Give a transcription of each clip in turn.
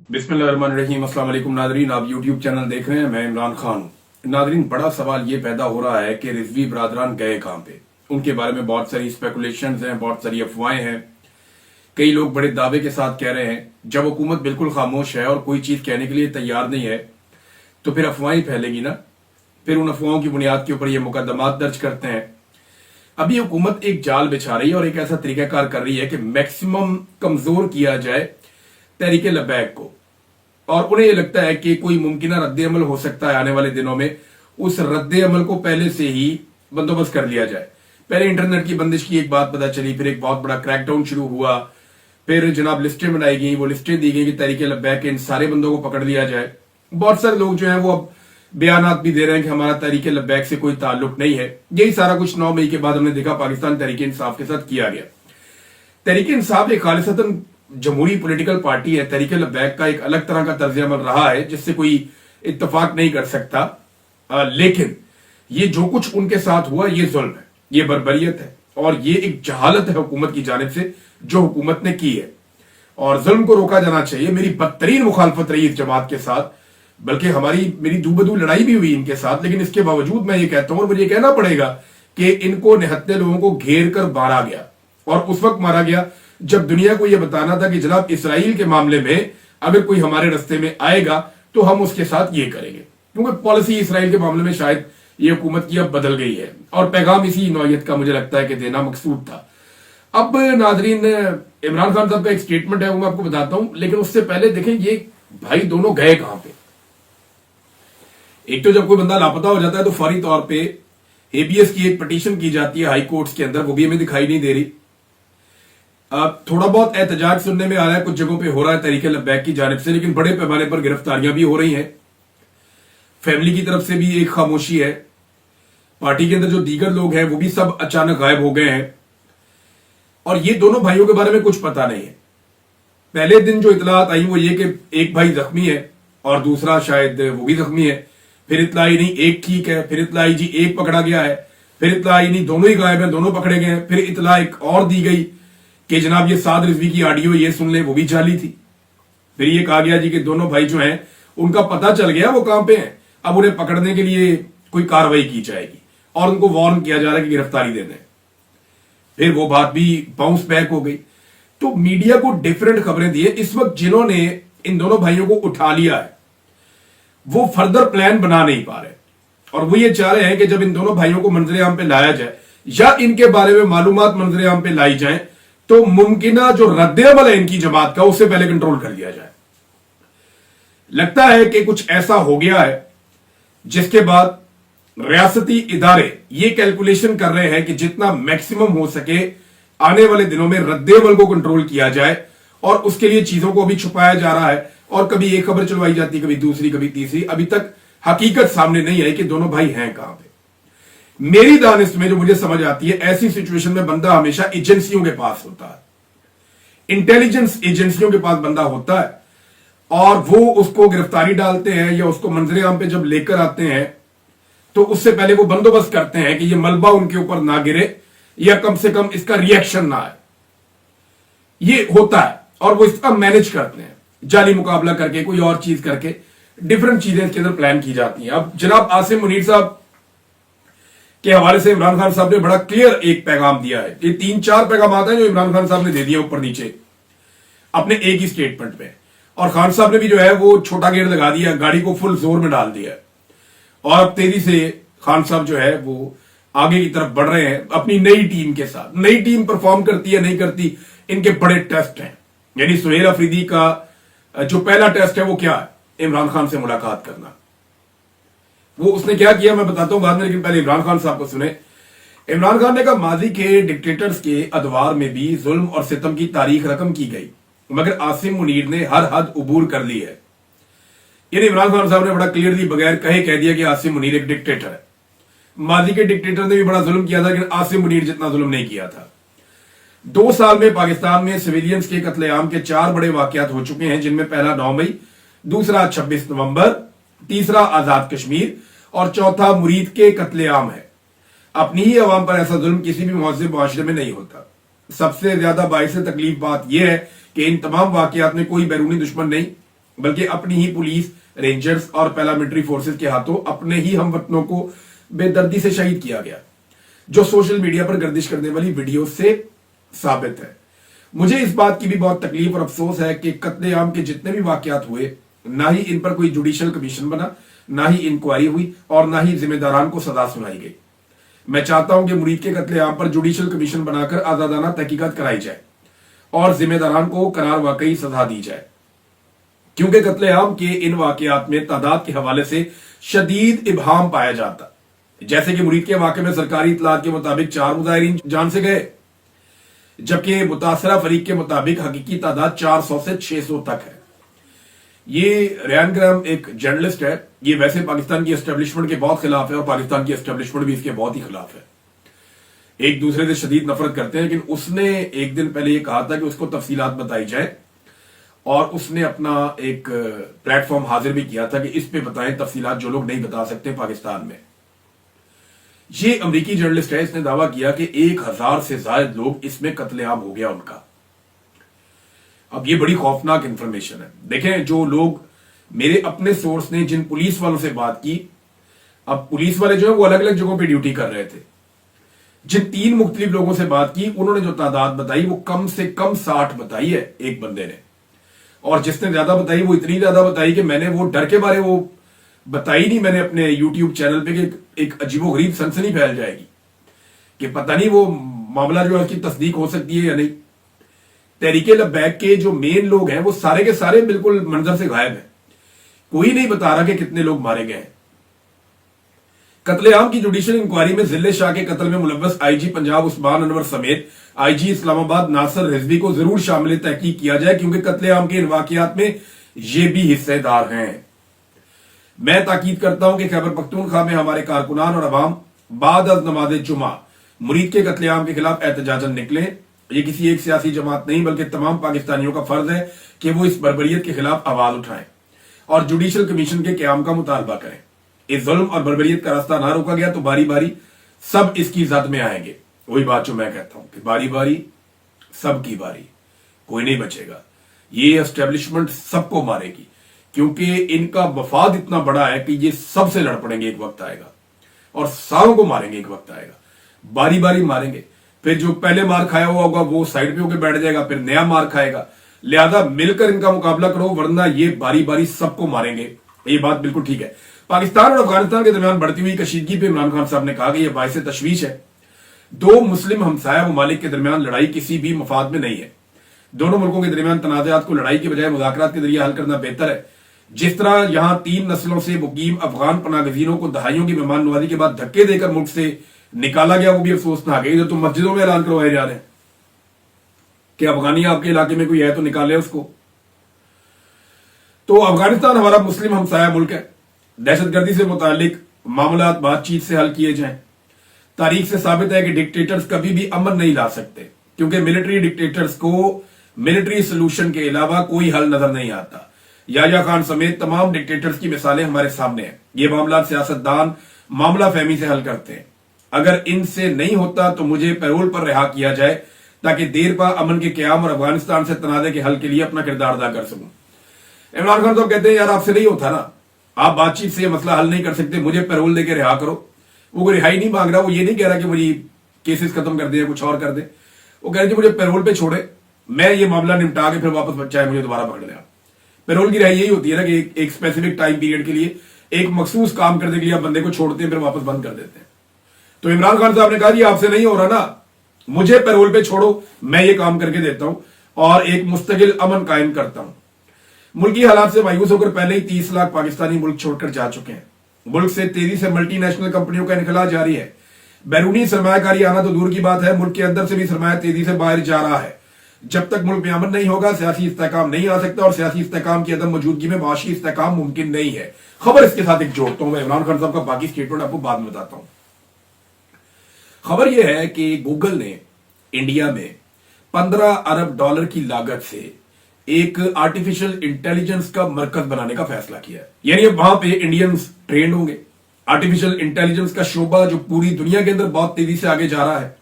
बिस्मिल्लाहिर्रहमानिर्रहीम। अस्सलाम वालेकुम नादरीन, आप यूट्यूब चैनल देख रहे हैं, मैं इमरान खान हूं। नादरीन, बड़ा सवाल ये पैदा हो रहा है कि रिजवी बरादरान गए कहां पे। उनके बारे में बहुत सारी स्पेकुलेशंस हैं, बहुत सारी अफवाहें हैं। कई लोग बड़े दावे के साथ कह रहे हैं जब हुकूमत बिल्कुल खामोश है और कोई चीज कहने के लिए तैयार नहीं है तो फिर अफवाहें फैलेगी ना। फिर उन अफवाहों की बुनियाद के ऊपर ये मुकदमात दर्ज करते हैं। अभी हुकूमत एक जाल बिछा रही है और एक ऐसा तरीकाकार कर रही है कि मैक्सिमम कमजोर किया जाए तहरीके लब्बैक को, और उन्हें यह लगता है कि कोई मुमकिन रद्द-ए-अमल हो सकता है आने वाले दिनों में। उस रद्द-ए-अमल को पहले से ही बंदोबस्त कर लिया जाए। पहले इंटरनेट की बंदिश की एक बात पता चली, फिर एक बहुत बड़ा क्रैकडाउन शुरू हुआ, फिर जनाब लिस्टें बनाई गई, वो लिस्टें दी गई कि तहरीके लब्बैक के इन सारे बंदों को पकड़ लिया जाए। बहुत सारे लोग जो हैं वो अब बयानात भी दे रहे हैं कि हमारा तहरीके लब्बैक से कोई ताल्लुक नहीं है। यही सारा कुछ 9 मई के बाद हमने देखा पाकिस्तान तहरीके इंसाफ के साथ किया गया। तहरीके इंसाफ एक खालिसतन जमहूरी पॉलिटिकल पार्टी है। तहरीके लब्बैक का एक अलग तरह का तर्ज अमल रहा है जिससे कोई इत्तफाक नहीं कर सकता। लेकिन ये जो कुछ उनके साथ हुआ ये जुल्म है, ये बर्बरियत है और ये एक जहालत है हुकूमत की जानिब से जो हुकूमत ने की है, और जुल्म को रोका जाना चाहिए। मेरी बदतरीन मुखालफत रही इस जमात के साथ, बल्कि मेरी दूबदू लड़ाई भी हुई इनके साथ, लेकिन इसके बावजूद मैं ये कहता हूं और मुझे कहना पड़ेगा कि इनको निहत्ते लोगों को घेर कर मारा गया, और उस वक्त मारा गया जब दुनिया को यह बताना था कि जनाब इसराइल के मामले में अगर कोई हमारे रास्ते में आएगा तो हम उसके साथ ये करेंगे, क्योंकि पॉलिसी इसराइल के मामले में शायद ये हुकूमत की अब बदल गई है और पैगाम इसी नौयत का मुझे लगता है कि देना मकसूद था। अब नाजरीन, इमरान खान साहब का एक स्टेटमेंट है वो मैं आपको बताता हूं, लेकिन उससे पहले देखें ये भाई दोनों गए कहां पे। एक तो जब कोई बंदा लापता हो जाता है तो फौरी तौर पे हेबियस की एक पिटीशन की जाती है हाई कोर्ट्स के अंदर, वो भी हमें दिखाई नहीं दे रही। अब थोड़ा बहुत एहतजाज सुनने में आ रहा है, कुछ जगहों पे हो रहा है तहरीके लब्बैक की जानिब से, लेकिन बड़े पैमाने पर गिरफ्तारियां भी हो रही हैं। फैमिली की तरफ से भी एक खामोशी है। पार्टी के अंदर जो दीगर लोग हैं वो भी सब अचानक गायब हो गए हैं, और ये दोनों भाइयों के बारे में कुछ पता नहीं है। पहले दिन जो इतलात आई वो ये कि एक भाई जख्मी है और दूसरा शायद वो भी जख्मी है। फिर इतला आई नहीं एक ठीक है, फिर इतला आई जी एक पकड़ा गया है, फिर इतला आई नहीं दोनों ही गायब हैं, दोनों पकड़े गए हैं। फिर इतला एक और दी गई कि जनाब ये साद रिजवी की ऑडियो ये सुन ले, वो भी जाली थी। फिर ये कहा गया जी कि दोनों भाई जो हैं उनका पता चल गया वो कहां पे हैं, अब उन्हें पकड़ने के लिए कोई कार्रवाई की जाएगी और उनको वार्न किया जा रहा है कि गिरफ्तारी दे दें। फिर वो बात भी बाउंस बैक हो गई। तो मीडिया को डिफरेंट खबरें दी है। इस वक्त जिन्होंने इन दोनों भाइयों को उठा लिया है वो फर्दर प्लान बना नहीं पा रहे, और वो ये चाह रहे हैं कि जब इन दोनों भाइयों को मंजरे आम पे लाया जाए या इनके बारे में मालूमात मंजरे आम पे लाई जाए तो मुमकिना जो रद्द-ए-अमल है इनकी जमात का उससे पहले कंट्रोल कर लिया जाए। लगता है कि कुछ ऐसा हो गया है जिसके बाद रियासती इदारे ये कैलकुलेशन कर रहे हैं कि जितना मैक्सिमम हो सके आने वाले दिनों में रद्द-ए-अमल को कंट्रोल किया जाए, और उसके लिए चीजों को भी छुपाया जा रहा है और कभी एक खबर चलवाई जाती, कभी दूसरी, कभी तीसरी। अभी तक हकीकत सामने नहीं आई कि दोनों भाई हैं कहां पे। मेरी दानिश में जो मुझे समझ आती है, ऐसी सिचुएशन में बंदा हमेशा एजेंसियों के पास होता है, इंटेलिजेंस एजेंसियों के पास बंदा होता है, और वो उसको गिरफ्तारी डालते हैं या उसको मंजरे आम पे जब लेकर आते हैं तो उससे पहले वो बंदोबस्त करते हैं कि ये मलबा उनके ऊपर ना गिरे या कम से कम इसका रिएक्शन ना आए। ये होता है और वो इसका मैनेज करते हैं, जाली मुकाबला करके, कोई और चीज करके, डिफरेंट चीजें इसके अंदर प्लान की जाती हैं। अब जनाब आसिम मुनीर साहब के हवाले से इमरान खान साहब ने बड़ा क्लियर एक पैगाम दिया है। ये 3-4 पैगाम आते हैं जो इमरान खान साहब ने दे दिए ऊपर नीचे अपने एक ही स्टेटमेंट में, और खान साहब ने भी जो है वो छोटा गेयर लगा दिया, गाड़ी को फुल जोर में डाल दिया, और अब तेजी से खान साहब जो है वो आगे की तरफ बढ़ रहे हैं अपनी नई टीम के साथ। नई टीम परफॉर्म करती है नहीं करती, इनके बड़े टेस्ट हैं। यानी सुहेल अफरीदी का जो पहला टेस्ट है वो क्या है, इमरान खान से मुलाकात करना। वो उसने क्या किया मैं बताता हूं बाद में, लेकिन पहले इमरान खान साहब को सुने। इमरान खान ने कहा माजी के डिक्टेटर्स के अदवार में भी जुल्म और सितम की तारीख रकम की गई, मगर आसिम मुनीर ने हर हद उबूर कर ली है। यानी इमरान खान साहब ने बड़ा क्लियरली बगैर कहे कह दिया कि आसिम मुनीर एक डिक्टेटर है। माजी के डिक्टेटर ने भी बड़ा जुल्म किया था, लेकिन आसिम मुनीर जितना जुल्म नहीं किया था। 2 साल में पाकिस्तान में सिविलियंस के कत्लेआम के 4 बड़े वाकयात हो चुके हैं, जिनमें पहला 9 मई, दूसरा 26 नवंबर, तीसरा आजाद कश्मीर और चौथा मुरीद के कत्लेआम है। अपनी ही अवाम पर ऐसा जुल्म किसी भी मुहज़्ज़िब मुआशरे में नहीं होता। सबसे ज्यादा बाइस तकलीफ बात यह है कि इन तमाम वाकयात में कोई बैरूनी दुश्मन नहीं, बल्कि अपनी ही पुलिस, रेंजर्स और पैरामिलिट्री फोर्सेस के हाथों अपने ही हमवतनों को बेदर्दी से शहीद किया गया, जो सोशल मीडिया पर गर्दिश करने वाली वीडियो से साबित है। मुझे इस बात की भी बहुत तकलीफ और अफसोस है कि कत्लेआम के जितने भी वाकयात हुए, ना ही इन पर कोई जुडिशियल कमीशन बना, ना ही इंक्वायरी हुई और ना ही जिम्मेदारान को सजा सुनाई गई। मैं चाहता हूं कि मुरीद के कत्लेआम पर जुडिशियल कमीशन बनाकर आजादाना तहकीकात कराई जाए और जिम्मेदारान को करार वाकई सजा दी जाए, क्योंकि कत्लेआम के इन वाकयात में तादाद के हवाले से शदीद इबहाम पाया जाता। जैसे कि मुरीद के वाकये में सरकारी इतलात के मुताबिक 4 मुजाहिरीन जान से गए, जबकि मुतासरा फरीक के मुताबिक हकीकी तादाद 400 से 600 तक है। ये रेयान ग्राम एक जर्नलिस्ट है, ये वैसे पाकिस्तान की एस्टेब्लिशमेंट के बहुत खिलाफ है और पाकिस्तान की एस्टेब्लिशमेंट भी इसके बहुत ही खिलाफ है, एक दूसरे से शदीद नफरत करते हैं। लेकिन उसने एक दिन पहले ये कहा था कि उसको तफसीलात बताई जाए और उसने अपना एक प्लेटफॉर्म हाजिर भी किया था कि इस पे बताएं तफसीलात जो लोग नहीं बता सकते पाकिस्तान में। ये अमेरिकी जर्नलिस्ट है, इसने दावा किया कि 1000 से ज्यादा लोग इसमें कत्लेआम हो गया उनका। अब ये बड़ी खौफनाक इंफॉर्मेशन है। देखें, जो लोग मेरे अपने सोर्स ने जिन पुलिस वालों से बात की, अब पुलिस वाले जो है वो अलग अलग जगहों पे ड्यूटी कर रहे थे, जिन 3 मुख्तलिफ लोगों से बात की उन्होंने जो तादाद बताई वो कम से कम 60 बताई है एक बंदे ने, और जिसने ज्यादा बताई वो इतनी ज्यादा बताई कि मैंने वो डर के बारे वो बताई नहीं मैंने अपने यूट्यूब चैनल पे कि एक अजीबोगरीब सनसनी फैल जाएगी कि पता नहीं वो मामला जो है उसकी तस्दीक हो सकती है या नहीं। तहरीके लब्बैक के जो मेन लोग हैं वो सारे के सारे बिल्कुल मंजर से गायब हैं, कोई नहीं बता रहा कि कितने लोग मारे गए हैं। कत्लेआम की जुडिशियल इंक्वायरी में जिले शाह के कत्ल में मुलव्वस आईजी पंजाब उस्मान अनवर समेत आईजी इस्लामाबाद नासिर रिजवी को जरूर शामिल तहकीक किया जाए, क्योंकि कत्लेआम के इन वाकयात में ये भी हिस्सेदार हैं। मैं ताकीद करता हूं कि खैबर पख्तूनख्वा में हमारे कारकुनान और अवाम बाद अज नमाज जुमा मुरीद के कत्लेआम के खिलाफ एहतजाजन निकले। ये किसी एक सियासी जमात नहीं बल्कि तमाम पाकिस्तानियों का फर्ज है कि वो इस बर्बरियत के खिलाफ आवाज उठाएं और जुडिशियल कमीशन के क्याम का मुतालबा करें। इस जुल्म और बर्बरियत का रास्ता ना रोका गया तो बारी बारी सब इसकी जद में आएंगे। वही बात जो मैं कहता हूं कि बारी बारी सब की बारी, कोई नहीं बचेगा। ये एस्टेब्लिशमेंट सबको मारेगी, क्योंकि इनका वफाद इतना बड़ा है कि ये सबसे लड़ पड़ेंगे एक वक्त आएगा, और सारों को मारेंगे एक वक्त आएगा, बारी बारी मारेंगे। फिर जो पहले मार खाया हुआ होगा वो साइड पे होकर बैठ जाएगा, फिर नया मार खाएगा। लिहाजा मिलकर इनका मुकाबला करो, वरना ये बारी बारी सबको मारेंगे। ये बात बिल्कुल ठीक है। पाकिस्तान और अफगानिस्तान के दरमियान बढ़ती हुई कशीदगी पे इमरान खान साहब ने कहा कि यह बाइस तशवीश है। 2 मुस्लिम हमसाया ममालिक के दरमियान लड़ाई किसी भी मफाद में नहीं है। दोनों मुल्कों के दरमियान तनाज़ात को लड़ाई के बजाय मुज़ाकरात के जरिए हल करना बेहतर है। जिस तरह यहां 3 नस्लों से मुकीम अफगान पनागजीनों को दहाइयों की मेहमान नवाजी के बाद धक्के देकर मुल्क से निकाला गया, वो भी अफसोसनाक है। जो तुम मस्जिदों में ऐलान करवाए जा रहे हैं कि अफगानी आपके इलाके में कोई है तो निकाले उसको। तो अफगानिस्तान हमारा मुस्लिम हमसाया मुल्क है। दहशतगर्दी से मुतालिक मामला बातचीत से हल किए जाएं। तारीख से साबित है कि डिक्टेटर्स कभी भी अमन नहीं ला सकते, क्योंकि मिलिट्री डिक्टेटर्स को मिलिट्री सोल्यूशन के अलावा कोई हल नजर नहीं आता। याया खान समेत तमाम डिक्टेटर्स की मिसालें हमारे सामने हैं। ये मामला सियासतदान मामला फहमी से हल करते हैं। अगर इनसे नहीं होता तो मुझे पैरोल पर रिहा किया जाए, ताकि देर पा अमन के क्याम और अफगानिस्तान से तनाज़े के हल के लिए अपना किरदार अदा कर सकूं। इमरान खान साहब कहते हैं यार आपसे नहीं होता ना, आप बातचीत से मसला हल नहीं कर सकते, मुझे पैरोल देकर रिहा करो। वो कोई रिहाई नहीं मांग रहा, वो ये नहीं कह रहा कि मुझे केसेस खत्म कर दे या कुछ और कर दे। वो कह रहे थे मुझे पैरोल पे छोड़े, मैं ये मामला निपटा के फिर वापस चाहे मुझे दोबारा पकड़ लिया। पैरोल की रिहाई यही होती है ना कि एक स्पेसिफिक टाइम पीरियड के लिए एक मखसूस काम करने के लिए आप बंदे को छोड़ते हैं, फिर वापस बंद कर देते हैं। तो इमरान खान साहब ने कहा जी आपसे नहीं हो रहा ना, मुझे पैरोल पे छोड़ो, मैं ये काम करके देता हूं और एक मुस्तकिल अमन कायम करता हूं। मुल्की हालात से मायूस होकर पहले ही 30 लाख पाकिस्तानी मुल्क छोड़कर जा चुके हैं। मुल्क से तेजी से मल्टीनेशनल कंपनियों का इनखला जारी है। बैरूनी सरमायाकारी आना तो दूर की बात है, मुल्क के अंदर से भी सरमाया तेजी से बाहर जा रहा है। जब तक मुल्क में अमन नहीं होगा सियासी इस्तेहकाम नहीं आ सकता, और सियासी इस्तेहकाम की अदम मौजूदगी में माशी इस्तेहकाम मुमकिन नहीं है। खबर इसके साथ एक जोड़ता हूं, मैं इमरान खान साहब का बाकी स्टेटमेंट आपको बाद में बताता हूं। खबर यह है कि गूगल ने इंडिया में $15 अरब की लागत से एक आर्टिफिशियल इंटेलिजेंस का मरकज बनाने का फैसला किया है। यानी अब वहां पे इंडियंस ट्रेंड होंगे। आर्टिफिशियल इंटेलिजेंस का शोबा जो पूरी दुनिया के अंदर बहुत तेजी से आगे जा रहा है,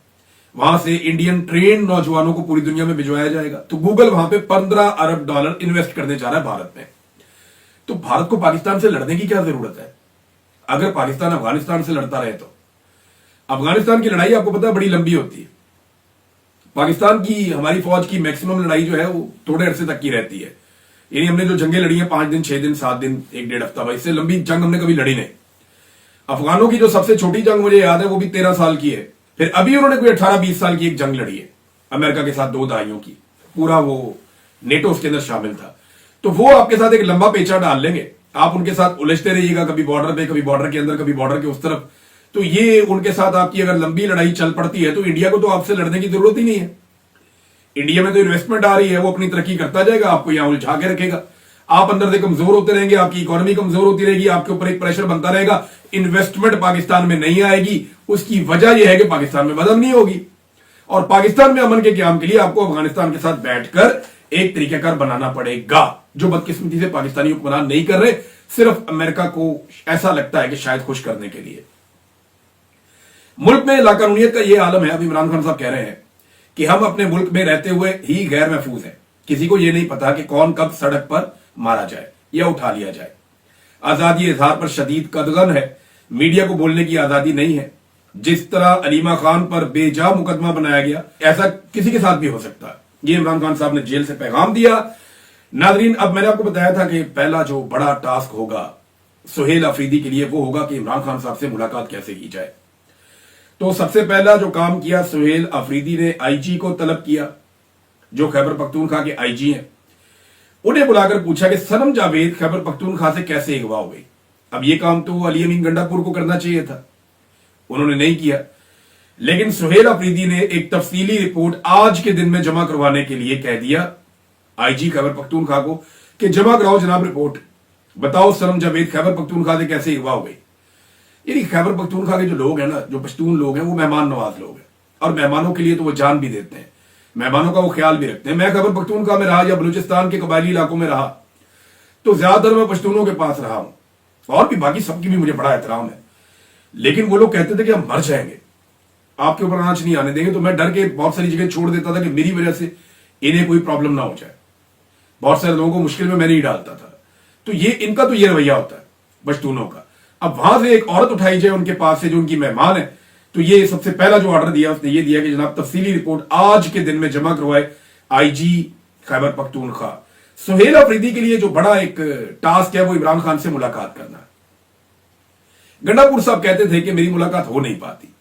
वहां से इंडियन ट्रेन नौजवानों को पूरी दुनिया में भिजवाया जाएगा। तो गूगल वहां पे $15 अरब इन्वेस्ट करने जा रहा है भारत में। तो भारत को पाकिस्तान से लड़ने की क्या जरूरत है? अगर पाकिस्तान अफगानिस्तान से लड़ता रहे तो अफगानिस्तान की लड़ाई आपको पता है बड़ी लंबी होती है। पाकिस्तान की हमारी फौज की मैक्सिमम लड़ाई जो है वो थोड़े अरसे तक की रहती है। यानी हमने जो जंगें लड़ी हैं 5 दिन 6 दिन 7 दिन 1-1.5 हफ्ता, भाई इससे लंबी जंग हमने कभी लड़ी नहीं। अफगानों की जो सबसे छोटी जंग मुझे याद है वो भी 13 साल की है। फिर अभी उन्होंने कोई 18-20 साल की एक जंग लड़ी है अमेरिका के साथ 2 दहाइयों की, पूरा वो नेटो उसके अंदर शामिल था। तो वो आपके साथ एक लंबा पेचा डाल लेंगे, आप उनके साथ उलझते रहिएगा, कभी बॉर्डर पे, कभी बॉर्डर के अंदर, कभी बॉर्डर के उस तरफ। तो ये उनके साथ आपकी अगर लंबी लड़ाई चल पड़ती है तो इंडिया को तो आपसे लड़ने की जरूरत ही नहीं है। इंडिया में तो इन्वेस्टमेंट आ रही है, वो अपनी तरक्की करता जाएगा, आपको यहां उलझा के रखेगा। आप अंदर से कमजोर होते रहेंगे, आपकी इकोनॉमी कमजोर होती रहेगी, आपके ऊपर एक प्रेशर बनता रहेगा, इन्वेस्टमेंट पाकिस्तान में नहीं आएगी। उसकी वजह यह है कि पाकिस्तान में अमन नहीं होगी, और पाकिस्तान में अमन के क्याम के लिए आपको अफगानिस्तान के साथ बैठकर एक तरीकाकार बनाना पड़ेगा, जो बदकिस्मती से पाकिस्तानी हुक्मरान नहीं कर रहे, सिर्फ अमेरिका को ऐसा लगता है कि शायद खुश करने के लिए। मुल्क में लाकानूनियत का यह आलम है। अब इमरान खान साहब कह रहे हैं कि हम अपने मुल्क में रहते हुए ही गैर महफूज हैं, किसी को यह नहीं पता कि कौन कब सड़क पर मारा जाए या उठा लिया जाए। आजादी इजहार पर शदीद कदगन है, मीडिया को बोलने की आजादी नहीं है। जिस तरह अलीमा खान पर बेजा मुकदमा बनाया गया, ऐसा किसी के साथ भी हो सकता है। ये इमरान खान साहब ने जेल से पैगाम दिया। नाजरीन, अब मैंने आपको बताया था कि पहला जो बड़ा टास्क होगा सुहेल अफरीदी के लिए वो होगा कि इमरान खान साहब से मुलाकात कैसे की जाए। तो सबसे पहला जो काम किया सुहेल अफरीदी ने, आईजी को तलब किया, जो खैबर पख्तूनख्वा के आईजी हैं। उन्हें बुलाकर पूछा कि सनम जावेद खैबर पख्तूनख्वा से कैसे अगवा हो गई। अब यह काम तो अली अमीन गंडापुर को करना चाहिए था, उन्होंने नहीं किया। लेकिन सुहेल अफरीदी ने एक तफसीली रिपोर्ट आज के दिन में जमा करवाने के लिए कह दिया आईजी खैबर पख्तूनख्वा को कि जमा कराओ जनाब रिपोर्ट, बताओ सनम जावेद खैबर पख्तूनख्वा से कैसे अगवा हो गई। यानी खैबर पख्तूनख्वा के जो लोग हैं ना, जो पश्तून लोग हैं, वो मेहमान नवाज लोग हैं, और मेहमानों के लिए तो वो जान भी देते हैं, मेहमानों का वो ख्याल भी रखते हैं। मैं खैबर पख्तूनख्वा में रहा या बलूचिस्तान के कबायली इलाकों में रहा तो ज्यादातर मैं पश्तूनों के पास रहा हूं, और भी बाकी सबकी भी मुझे बड़ा एहतराम है। लेकिन वो लोग कहते थे कि हम मर जाएंगे, आपके ऊपर आंच नहीं आने देंगे। तो मैं डर के बहुत सारी जगह छोड़ देता था कि मेरी वजह से इन्हें कोई प्रॉब्लम ना हो जाए। बहुत सारे लोगों को मुश्किल में मैं नहीं डालता था। तो ये इनका तो ये रवैया होता है पश्तूनों का। अब वहां से एक औरत उठाई जाए उनके पास से जो उनकी मेहमान है, तो ये सबसे पहला जो ऑर्डर दिया उसने ये दिया कि जनाब तफसीली रिपोर्ट आज के दिन में जमा करवाए आईजी खैबर पख्तूनख्वा। सुहेल अफरीदी के लिए जो बड़ा एक टास्क है वो इमरान खान से मुलाकात करना है। गंडापुर साहब कहते थे कि मेरी मुलाकात हो नहीं पाती,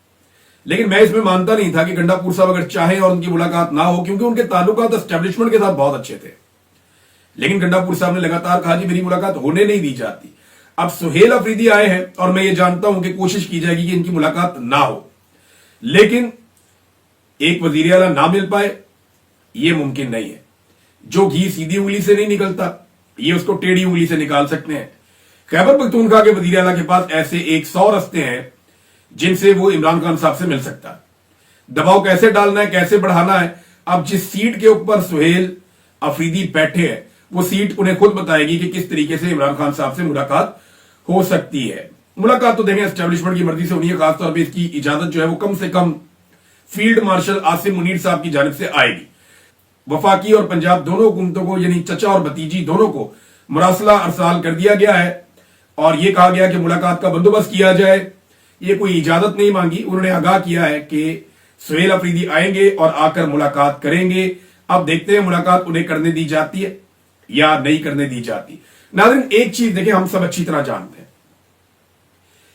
लेकिन मैं इसमें मानता नहीं था कि गंडापुर साहब अगर चाहें और उनकी मुलाकात ना हो, क्योंकि उनके ताल्लुकात एस्टेब्लिशमेंट के साथ बहुत अच्छे थे। लेकिन गंडापुर साहब ने लगातार कहा कि मेरी मुलाकात होने नहीं दी जाती। अब सुहेल अफरीदी आए हैं और मैं ये जानता हूं कि कोशिश की जाएगी कि इनकी मुलाकात ना हो, लेकिन एक वजीर आला ना मिल पाए ये मुमकिन नहीं है। जो घी सीधी उंगली से नहीं निकलता, ये उसको टेढ़ी उंगली से निकाल सकते हैं। खैबर पख्तूनख्वा के वजीर आला के पास ऐसे 100 रास्ते हैं जिनसे वो इमरान खान साहब से मिल सकता है। दबाव कैसे डालना है, कैसे बढ़ाना है, अब जिस सीट के ऊपर सुहेल अफरीदी बैठे हैं वो सीट उन्हें खुद बताएगी कि किस तरीके से इमरान खान साहब से मुलाकात हो सकती है। मुलाकात तो देखें एस्टेब्लिशमेंट की मर्जी से होनी है, खासतौर पर इसकी इजाजत जो है वो कम से कम फील्ड मार्शल आसिम मुनीर साहब की जानिब से आएगी। वफाकी और पंजाब दोनों हुकूमतों को, यानी चचा और भतीजी दोनों को मुरासला अरसाल कर दिया गया है और यह कहा गया कि मुलाकात का बंदोबस्त किया जाए। ये कोई इजाजत नहीं मांगी, उन्होंने आगाह किया है कि सुहेल अफरीदी आएंगे और आकर मुलाकात करेंगे। अब देखते हैं मुलाकात उन्हें करने दी जाती है या नहीं करने दी जाती। नाज़रीन, एक चीज देखें, हम सब अच्छी तरह जानते हैं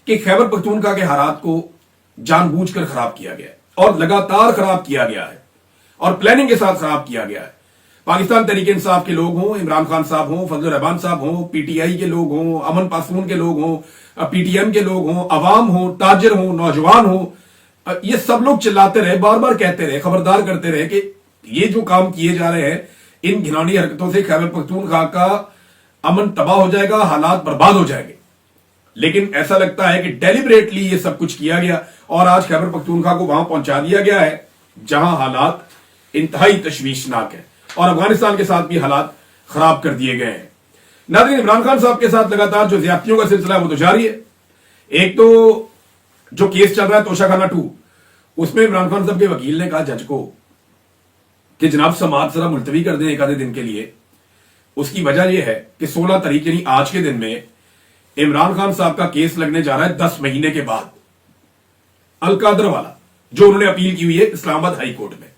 कि खैबर पख्तूनख्वा के हालात को जानबूझकर खराब किया गया है और लगातार खराब किया गया है और प्लानिंग के साथ खराब किया गया है। पाकिस्तान तहरीक इंसाफ के लोग हों, इमरान खान साहब हों, फजल रहमान साहब हों, पीटीआई के लोग हों, अमन पासून के लोग हों, पीटीएम के लोग हों, अवाम हों, ताजिर हों, नौजवान हों, ये सब लोग चिल्लाते रहे, बार बार कहते रहे, खबरदार करते रहे कि ये जो काम किए जा रहे हैं इन घिनौनी हरकतों से खैबर पख्तूनख्वा का अमन तबाह हो जाएगा, हालात बर्बाद हो जाएंगे। लेकिन ऐसा लगता है कि डेलिबरेटली ये सब कुछ किया गया और आज खैबर पख्तूनख्वा को वहां पहुंचा दिया गया है जहां हालात इंतहाई तशवीशनाक है और अफगानिस्तान के साथ भी हालात खराब कर दिए गए हैं। नाज़रीन, इमरान खान साहब के साथ लगातार जो ज्यादतियों का सिलसिला है वो तो जारी है। एक तो जो केस चल रहा है तोशाखाना 2, उसमें इमरान खान साहब के वकील ने कहा जज को कि जनाब समाअत जरा मुलतवी कर दें एक आधे दिन के लिए, उसकी वजह यह है कि 16 तारीख यानी आज के दिन में इमरान खान साहब का केस लगने जा रहा है 10 महीने के बाद, अलकादर वाला जो उन्होंने अपील की हुई है इस्लामाबाद हाई कोर्ट में।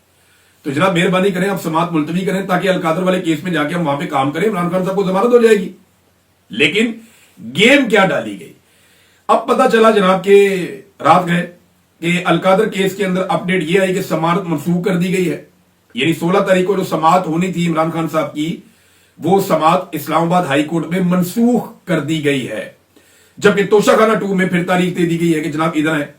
तो जनाब मेहरबानी करें, आप समाअत मुलतवी करें ताकि अलकादर वाले केस में जाके हम वहां पे काम करें, इमरान खान साहब को जमानत हो जाएगी। लेकिन गेम क्या डाली गई, अब पता चला जनाब के रात गए कि अलकादर केस के अंदर अपडेट ये आई कि समाअत मनसूख कर दी गई है। यानी 16 तारीख को जो समाअत होनी थी इमरान खान साहब की, वो समाअत इस्लामाबाद हाई कोर्ट में मनसूख कर दी गई है, जबकि तोशाखाना 2 में फिर तारीख दे दी गई है कि जनाब इधर है।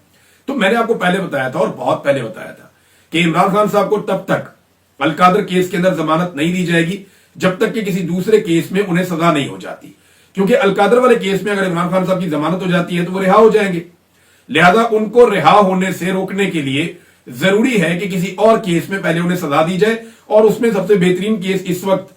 तो मैंने आपको पहले बताया था और बहुत पहले बताया था कि इमरान खान साहब को तब तक अलकादर केस के अंदर जमानत नहीं दी जाएगी जब तक कि किसी दूसरे केस में उन्हें सजा नहीं हो जाती, क्योंकि अलकादर वाले केस में अगर इमरान खान साहब की जमानत हो जाती है तो वो रिहा हो जाएंगे। लिहाजा उनको रिहा होने से रोकने के लिए जरूरी है कि किसी और केस में पहले उन्हें सजा दी जाए, और उसमें सबसे बेहतरीन केस इस वक्त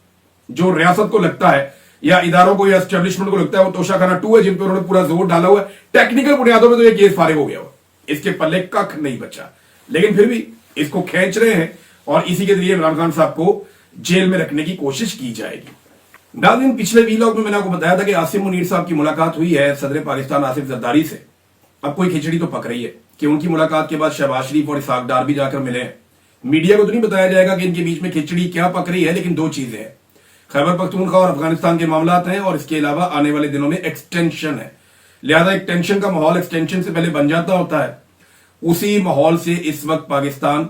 जो रियासत को लगता है या इदारों को या एस्टेब्लिशमेंट को लगता है वो तोशाखाना 2 है, जिन पर उन्होंने पूरा जोर डाला हुआ है। टेक्निकल बुनियादों में तो ये केस फारिग हो गया हुआ, इसके पल्ले कख नहीं बचा, लेकिन फिर भी इसको खींच रहे हैं और इसी के जरिए इमरान खान साहब को जेल में रखने की कोशिश की जाएगी। नाज़रीन, पिछले वीलॉग में मैंने आपको बताया था कि आसिम मुनीर साहब की मुलाकात हुई है सदर पाकिस्तान आसिफ जरदारी से। अब कोई खिचड़ी तो पक रही है कि उनकी मुलाकात के बाद शहबाज शरीफ और इसाक डार भी जाकर मिले हैं। मीडिया को तो नहीं बताया जाएगा कि इनके बीच में खिचड़ी क्या पक रही है, लेकिन दो चीजें हैं, खैबर पख्तूनख्वा और अफगानिस्तान के मामलात हैं, और इसके अलावा आने वाले दिनों में एक्सटेंशन है। लिहाजा एक टेंशन का माहौल एक्सटेंशन से पहले बन जाता होता है, उसी माहौल से इस वक्त पाकिस्तान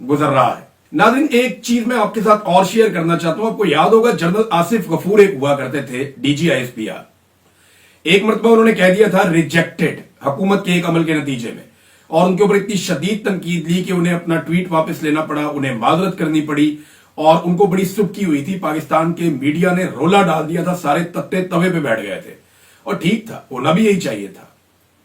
गुजर रहा है। नाज़रीन, एक चीज मैं आपके साथ और शेयर करना चाहता हूं। आपको याद होगा जनरल आसिफ गफूर एक हुआ करते थे डीजी ISPR। एक मरतबा उन्होंने कह दिया था रिजेक्टेड हुकूमत के एक अमल के नतीजे में, और उनके ऊपर इतनी शदीद तनकीद ली कि उन्हें अपना ट्वीट वापस लेना पड़ा, उन्हें माजरत करनी पड़ी, और उनको बड़ी सुबकी हुई थी। पाकिस्तान के मीडिया ने रोला डाल दिया था, सारे तत्ते तवे पे बैठ गए थे, और ठीक था, होना भी यही चाहिए था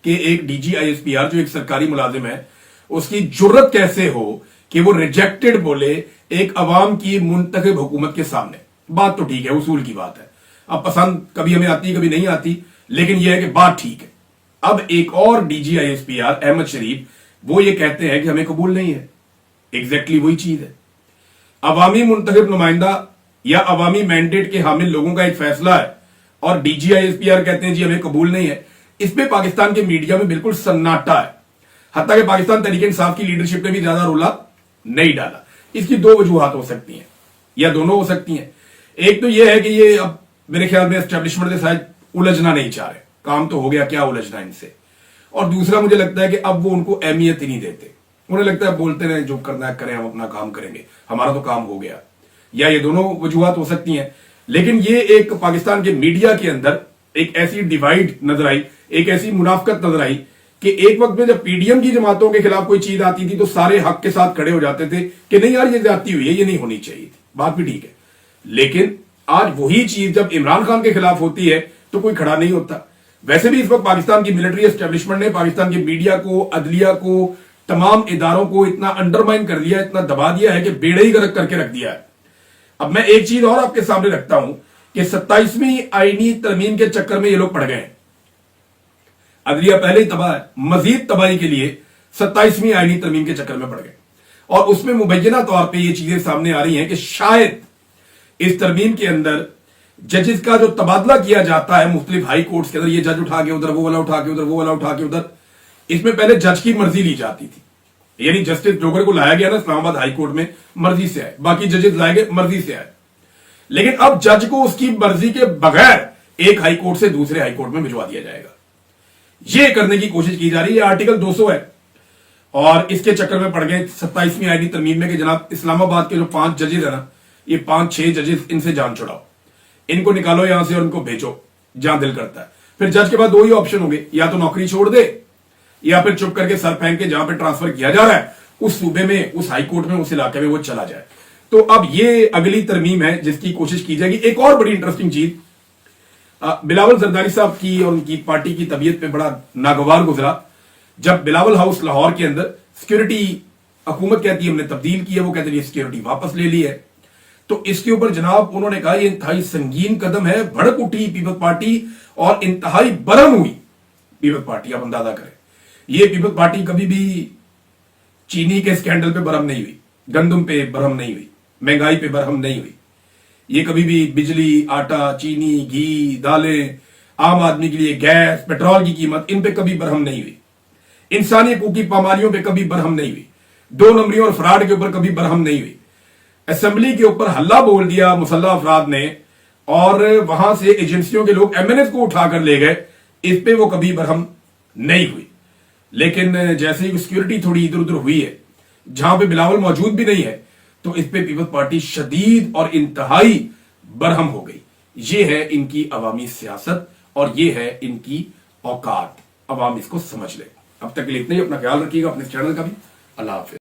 कि एक डीजी ISPR जो एक सरकारी मुलाजिम है, उसकी जुर्रत कैसे हो कि वो रिजेक्टेड बोले एक अवाम की मुंतखब हुकूमत के सामने। बात तो ठीक है, उसूल की बात है, अब पसंद कभी हमें आती कभी नहीं आती, लेकिन यह है कि बात ठीक है। अब एक और डीजी ISPR अहमद शरीफ, वो ये कहते हैं कि हमें कबूल नहीं है। एग्जैक्टली वही चीज है, अवामी मुंतखब नुमाइंदा या अवामी मैंडेट के हामिल लोगों का एक फैसला है, और डीजी ISPR कहते हैं जी हमें कबूल नहीं है। इस पे पाकिस्तान के मीडिया में बिल्कुल सन्नाटा है, हत्ता कि पाकिस्तान तहरीक इंसाफ की लीडरशिप ने भी ज्यादा रोला नहीं डाला। इसकी दो वजूहात हो सकती हैं, या दोनों हो सकती हैं। एक तो यह है कि ये अब मेरे ख्याल में एस्टेब्लिशमेंट के साथ उलझना नहीं चाह रहे, काम तो हो गया, क्या उलझना इनसे। और दूसरा मुझे लगता है कि अब वो उनको अहमियत ही नहीं देते, उन्हें लगता है बोलते रहे, जो करना है करें, हम अपना काम करेंगे, हमारा तो काम हो गया। या ये दोनों वजूहात हो सकती हैं, लेकिन ये एक पाकिस्तान के मीडिया के अंदर एक ऐसी डिवाइड नजर आई, एक ऐसी मुनाफकत नजर आई कि एक वक्त में जब PDM की जमातों के खिलाफ कोई चीज आती थी तो सारे हक के साथ खड़े हो जाते थे कि नहीं यार ये ज्यादती हुई है, ये नहीं होनी चाहिए थी, बात भी ठीक है। लेकिन आज वही चीज जब इमरान खान के खिलाफ होती है तो कोई खड़ा नहीं होता। वैसे भी इस वक्त पाकिस्तान की मिलिट्री एस्टेब्लिशमेंट ने पाकिस्तान के मीडिया को, अदलिया को, तमाम इदारों को इतना अंडरमाइन कर दिया, इतना दबा दिया है कि बेड़े ही गर्क करके रख दिया है। अब मैं एक चीज और आपके सामने रखता हूं कि 27वीं आईनी तरमीम के चक्कर में ये लोग पड़ गए हैं। अदलिया पहले ही तबाह है, मजीद तबाही के लिए 27वीं आईनी तरमीम के चक्कर में पड़ गए, और उसमें मुबैना तौर पर यह चीजें सामने आ रही हैं कि शायद इस तरमीम के अंदर जजेस का जो तबादला किया जाता है मुख्तलिफ हाई कोर्ट्स के अंदर, ये जज उठा के उधर, वो वाला उठा के उधर, वो वाला उठा के उधर, इसमें पहले जज की मर्जी ली जाती थी। यानी जस्टिस जोगर को लाया गया ना इस्लामाबाद हाई कोर्ट में, मर्जी से आए, बाकी जजेस लाए गए मर्जी से आए। लेकिन अब जज को उसकी मर्जी के बगैर एक हाई कोर्ट से दूसरे हाई कोर्ट में भिजवा दिया जाएगा। यह करने की कोशिश की जा रही है। आर्टिकल 200 है, और इसके चक्कर में पड़ गए 27वीं आईनी तरमीम में कि जनाब इस्लामाबाद के जो 5 जजेस है ना, ये 5-6 जजेस, इनसे जान छुड़ाओ, इनको निकालो यहां से और इनको भेजो जहां दिल करता है। फिर जज के बाद दो ही ऑप्शन होंगे, या तो नौकरी छोड़ दे, या फिर चुप करके सर फेंक के जहां पे ट्रांसफर किया जा रहा है उस सूबे में, उस हाई कोर्ट में, उस इलाके में वो चला जाए। तो अब ये अगली तरमीम है जिसकी कोशिश की जाएगी। एक और बड़ी इंटरेस्टिंग चीज, बिलावल जरदारी साहब की और उनकी पार्टी की तबीयत पे बड़ा नागवार गुजरा जब बिलावल हाउस लाहौर के अंदर सिक्योरिटी हुकूमत कहती है हमने तब्दील की है, वो कहते हैं सिक्योरिटी वापस ले ली है। तो इसके ऊपर जनाब उन्होंने कहा ये इंतहाई संगीन कदम है, भड़क उठी पीपल्स पार्टी और इंतहाई बरम हुई पीपल्स पार्टी। आप अंदाजा करें, ये पीपल्स पार्टी कभी भी चीनी के स्कैंडल पे बरहम नहीं हुई, गंदम पे बरहम नहीं हुई, महंगाई पे बरहम नहीं हुई। ये कभी भी बिजली, आटा, चीनी, घी, दालें, आम आदमी के लिए गैस, पेट्रोल की कीमत, इन पे कभी बरहम नहीं हुई। इंसानी हकूक की पामालियों पे कभी बरहम नहीं हुई। 2 नंबरियों और फ्रॉड के ऊपर कभी बरहम नहीं हुई। असेंबली के ऊपर हल्ला बोल दिया मुसल्लह अफराद ने और वहां से एजेंसियों के लोग एमएनएस को उठाकर ले गए, इस पे वो कभी बरहम नहीं हुई। लेकिन जैसे ही सिक्योरिटी थोड़ी इधर उधर हुई है, जहां पे बिलावल मौजूद भी नहीं है, तो इस पे पीपल्स पार्टी शदीद और इंतहाई बरहम हो गई। ये है इनकी अवामी सियासत और ये है इनकी औकात। अवाम इसको समझ ले। अब तक के लिए इतना ही। अपना ख्याल रखिएगा, अपने चैनल का भी। अल्लाह हाफिज।